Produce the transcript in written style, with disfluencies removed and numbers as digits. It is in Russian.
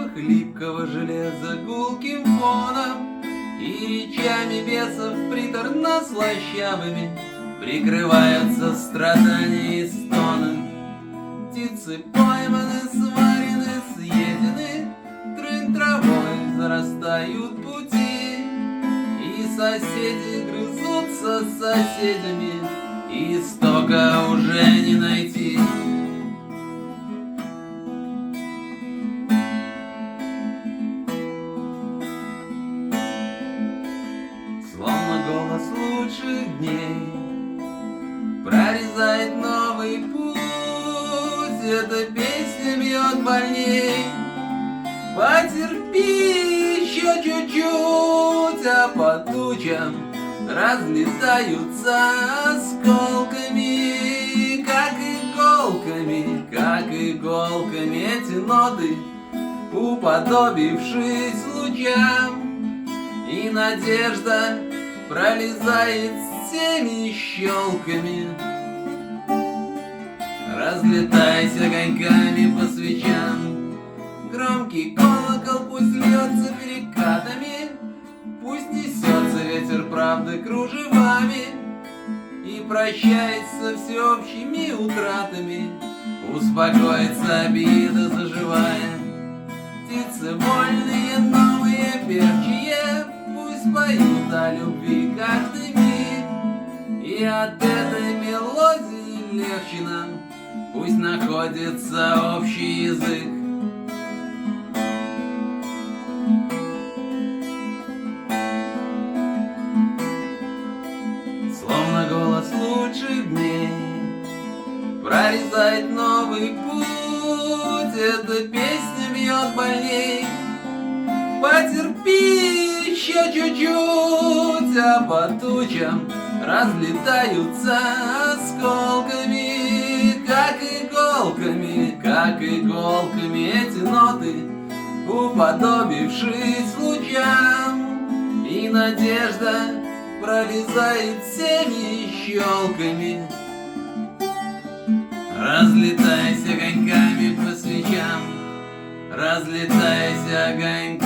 оковах липкого железа гулким фоном и речами бесов приторно-слащавыми прикрываются страдания и стоны. Птицы пойманы, сварены, съедены, трын травой зарастают пути, и соседи грызутся с соседями, и истока уже не найти. Словно голос лучших дней прорезает новый путь. Эта песня бьет больней. Потерпи еще чуть-чуть, а по тучам разлетаются осколками, как иголками эти ноты, уподобившись лучам, и надежда пролезает всеми щелками. Разлетайся огоньками по свечам, громкий колокол пусть льется перекатами, пусть несется ветер правды кружевами и прощается всеобщими утратами, успокоится обида заживая. Птицы вольные, новые, певчие, пусть поют о любви каждый миг, и от этой мелодии легче нам, пусть находится общий язык. Словно голос лучших дней прорезает новый путь. Эта песня бьет больней. Потерпи еще чуть-чуть, а по тучам разлетаются осколками, как иголками эти ноты, уподобившись лучам, и надежда пролезает всеми щелками. Разлетайся огоньками по свечам, разлетайся огоньками